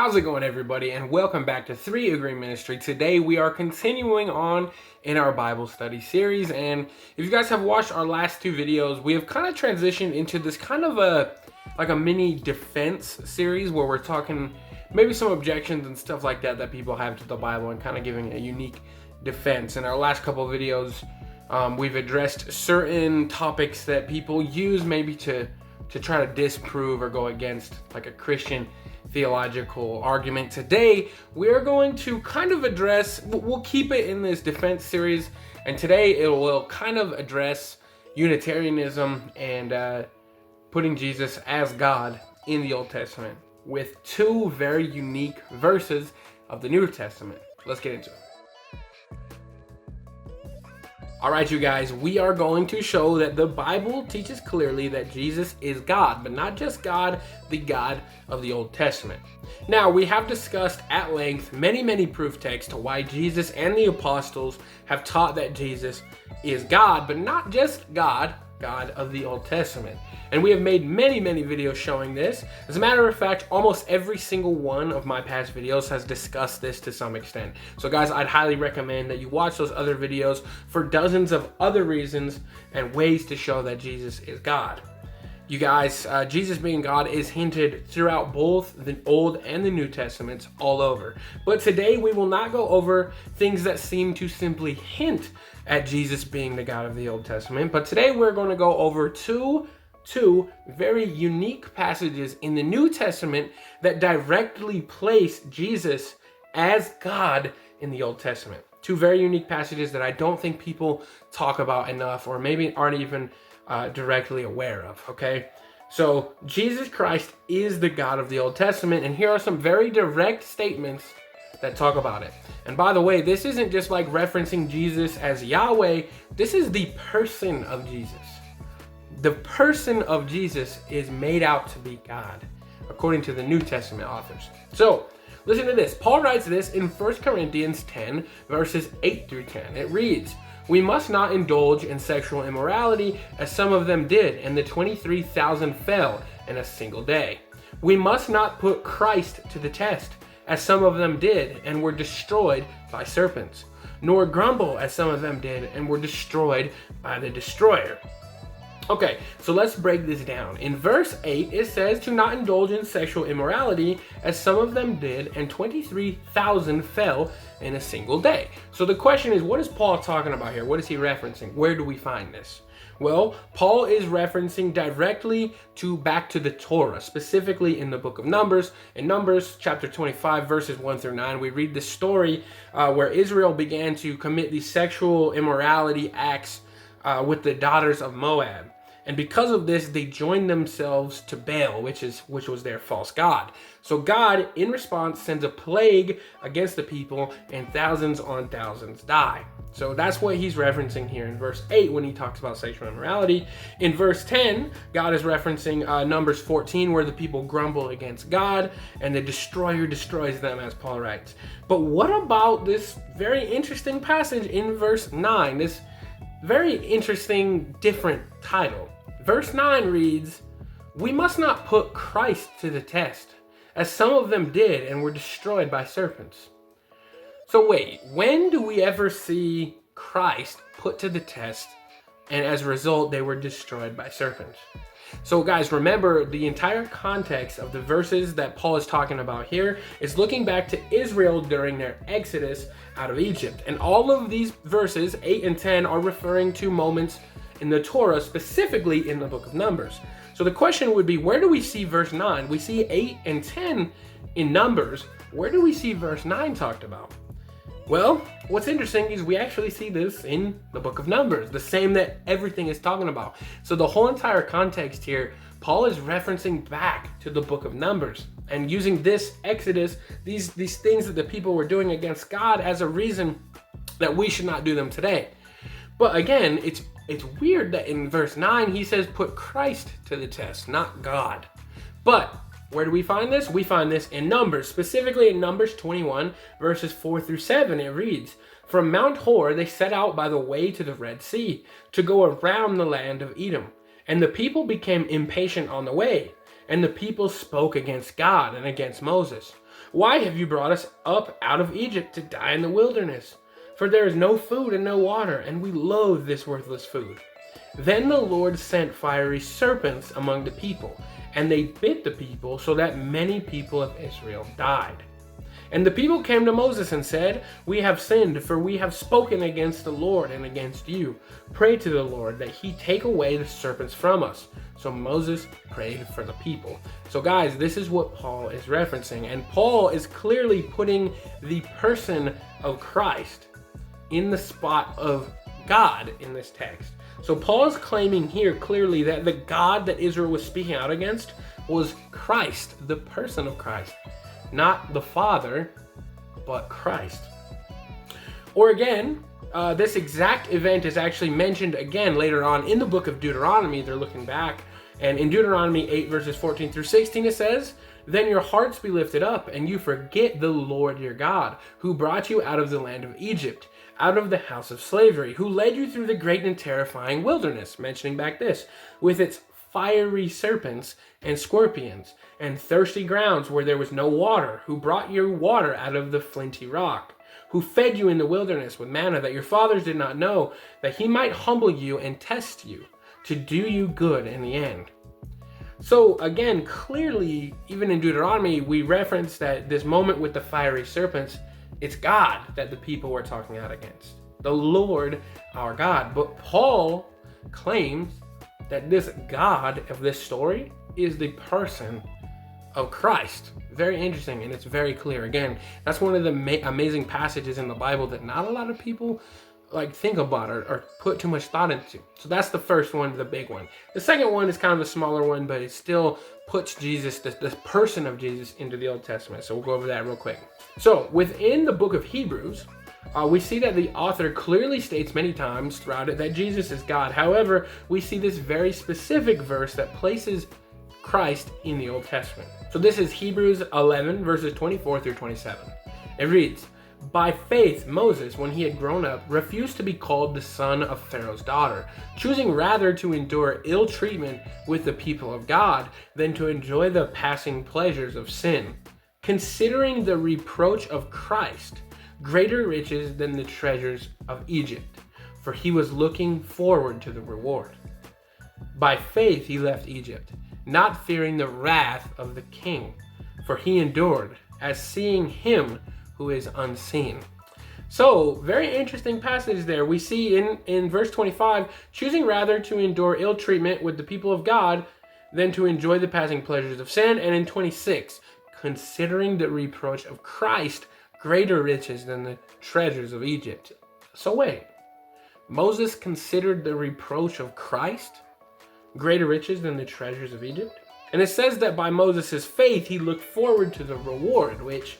How's it going, everybody? And welcome back to 3 Agree Ministry. Today we are continuing on in our Bible study series. And if you guys have watched our last 2 videos, we have kind of transitioned into this kind of a mini defense series where we're talking maybe some objections and stuff like that people have to the Bible and kind of giving a unique defense. In our last couple of videos, we've addressed certain topics that people use maybe to try to disprove or go against like a Christian theological argument. Today, we're going to kind of address, we'll keep it in this defense series, and today it will kind of address Unitarianism and putting Jesus as God in the Old Testament with 2 very unique verses of the New Testament. Let's get into it. Alright, you guys, we are going to show that the Bible teaches clearly that Jesus is God, but not just God, the God of the Old Testament. Now, we have discussed at length many proof texts to why Jesus and the apostles have taught that Jesus is God, but not just God of the Old Testament. And we have made many videos showing this. As a matter of fact, almost every single one of my past videos has discussed this to some extent. So guys, I'd highly recommend that you watch those other videos for dozens of other reasons and ways to show that Jesus is God. You guys, Jesus being God is hinted throughout both the Old and the New Testaments all over. But today we will not go over things that seem to simply hint at Jesus being the God of the Old Testament. But today we're going to go over two very unique passages in the New Testament that directly place Jesus as God in the Old Testament. 2 very unique passages that I don't think people talk about enough, or maybe aren't even directly aware of, okay? So Jesus Christ is the God of the Old Testament, and here are some very direct statements that talk about it. And by the way, this isn't just like referencing Jesus as Yahweh, this is the person of Jesus. The person of Jesus is made out to be God, according to the New Testament authors. So, listen to this. Paul writes this in 1 Corinthians 10, verses 8 through 10. It reads, "We must not indulge in sexual immorality, as some of them did, and the 23,000 fell in a single day. We must not put Christ to the test, as some of them did, and were destroyed by serpents. Nor grumble, as some of them did, and were destroyed by the destroyer." Okay, so let's break this down. In verse 8, it says to not indulge in sexual immorality, as some of them did, and 23,000 fell in a single day. So the question is, what is Paul talking about here? What is he referencing? Where do we find this? Well, Paul is referencing directly back to the Torah, specifically in the book of Numbers. In Numbers chapter 25, verses 1 through 9, we read the story where Israel began to commit these sexual immorality acts with the daughters of Moab. And because of this, they joined themselves to Baal, which was their false god. So God, in response, sends a plague against the people, and thousands on thousands die. So that's what he's referencing here in verse 8 when he talks about sexual immorality. In verse 10, God is referencing Numbers 14, where the people grumble against God, and the destroyer destroys them, as Paul writes. But what about this very interesting passage in verse 9? This very interesting, different title. Verse 9 reads, "We must not put Christ to the test, as some of them did and were destroyed by serpents." So wait, when do we ever see Christ put to the test, and as a result, they were destroyed by serpents? So guys, remember, the entire context of the verses that Paul is talking about here is looking back to Israel during their exodus out of Egypt. And all of these verses, 8 and 10, are referring to moments in the Torah, specifically in the book of Numbers. So the question would be, where do we see verse 9? We see 8 and 10 in Numbers. Where do we see verse 9 talked about? Well, what's interesting is we actually see this in the book of Numbers, the same that everything is talking about. So the whole entire context here, Paul is referencing back to the book of Numbers and using this Exodus, these things that the people were doing against God, as a reason that we should not do them today. But again, it's weird that in verse 9 he says put Christ to the test, not God. But where do we find this? We find this in Numbers, specifically in Numbers 21, verses 4 through 7. It reads, "From Mount Hor they set out by the way to the Red Sea, to go around the land of Edom. And the people became impatient on the way. And the people spoke against God and against Moses. Why have you brought us up out of Egypt to die in the wilderness? For there is no food and no water, and we loathe this worthless food. Then the Lord sent fiery serpents among the people, and they bit the people, so that many people of Israel died. And the people came to Moses and said, "We have sinned, for we have spoken against the Lord and against you. Pray to the Lord that he take away the serpents from us." So Moses prayed for the people. So guys, this is what Paul is referencing. And Paul is clearly putting the person of Christ in the spot of God in this text. So Paul is claiming here clearly that the God that Israel was speaking out against was Christ, the person of Christ. Not the Father, but Christ. Or again, this exact event is actually mentioned again later on in the book of Deuteronomy. They're looking back, and in Deuteronomy 8 verses 14 through 16 it says, "Then your hearts be lifted up, and you forget the Lord your God, who brought you out of the land of Egypt, out of the house of slavery, who led you through the great and terrifying wilderness," mentioning back this, "with its fiery serpents and scorpions, and thirsty grounds where there was no water, who brought you water out of the flinty rock, who fed you in the wilderness with manna that your fathers did not know, that he might humble you and test you, to do you good in the end." So again, clearly, even in Deuteronomy, we reference that this moment with the fiery serpents, it's God that the people were talking out against, the Lord our God. But Paul claims that this God of this story is the person of Christ. Very interesting, and it's very clear. Again, that's one of the amazing passages in the Bible that not a lot of people think about or put too much thought into. So that's the first one, the big one. The second one is kind of a smaller one, but it still puts Jesus, the person of Jesus, into the Old Testament. So we'll go over that real quick. So within the book of Hebrews, we see that the author clearly states many times throughout it that Jesus is God. However, we see this very specific verse that places Christ in the Old Testament. So this is Hebrews 11 verses 24 through 27. It reads, "By faith Moses, when he had grown up, refused to be called the son of Pharaoh's daughter, choosing rather to endure ill treatment with the people of God than to enjoy the passing pleasures of sin, considering the reproach of Christ greater riches than the treasures of Egypt, for he was looking forward to the reward. By faith he left Egypt, not fearing the wrath of the king, for he endured, as seeing him who is unseen." So, very interesting passage there. We see in verse 25, choosing rather to endure ill treatment with the people of God than to enjoy the passing pleasures of sin. And in 26, considering the reproach of Christ greater riches than the treasures of Egypt. So wait, Moses considered the reproach of Christ greater riches than the treasures of Egypt? And it says that by Moses' faith, he looked forward to the reward, which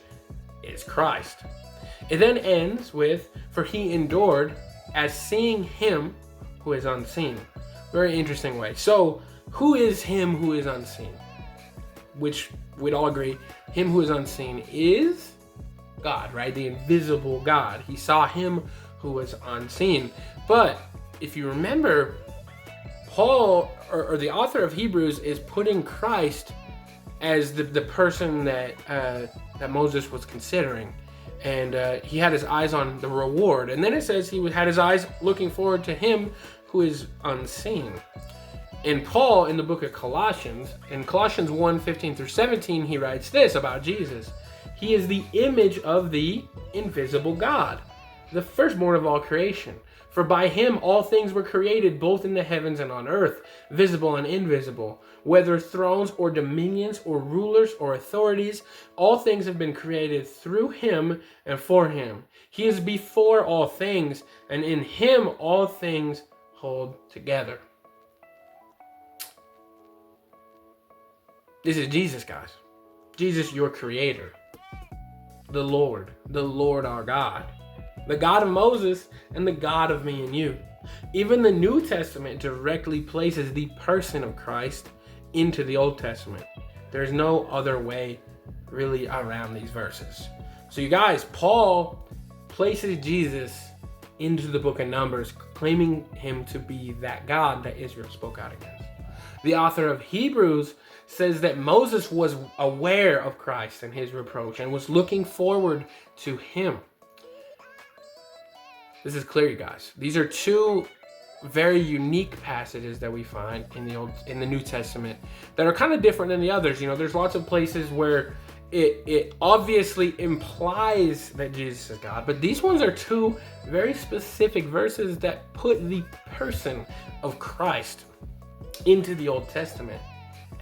is Christ. It then ends with, "For he endured as seeing him who is unseen." Very interesting way. So, who is him who is unseen? Which we'd all agree, him who is unseen is God, right? The invisible God. He saw him who was unseen. But if you remember, Paul, or the author of Hebrews, is putting Christ as the person that Moses was considering. And he had his eyes on the reward. And then it says he had his eyes looking forward to him who is unseen. And Paul, in the book of Colossians, in Colossians 1:15 through 17, he writes this about Jesus. "He is the image of the invisible God, the firstborn of all creation. For by him all things were created, both in the heavens and on earth, visible and invisible, whether thrones or dominions or rulers or authorities, all things have been created through him and for him. He is before all things, and in him all things hold together." This is Jesus, guys. Jesus, your creator. The Lord our God. The God of Moses and the God of me and you. Even the New Testament directly places the person of Christ into the Old Testament. There's no other way really around these verses. So you guys, Paul places Jesus into the book of Numbers, claiming him to be that God that Israel spoke out against. The author of Hebrews says that Moses was aware of Christ and his reproach and was looking forward to him. This is clear, you guys. These are two very unique passages that we find in the New Testament that are kind of different than the others. You know, there's lots of places where it obviously implies that Jesus is God, but these ones are two very specific verses that put the person of Christ into the Old Testament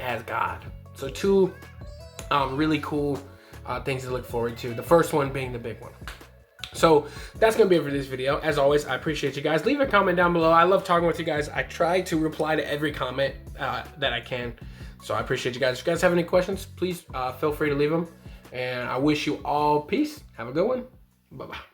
as God. So two really cool things to look forward to. The first one being the big one. So that's going to be it for this video. As always, I appreciate you guys. Leave a comment down below. I love talking with you guys. I try to reply to every comment that I can. So I appreciate you guys. If you guys have any questions, please feel free to leave them. And I wish you all peace. Have a good one. Bye-bye.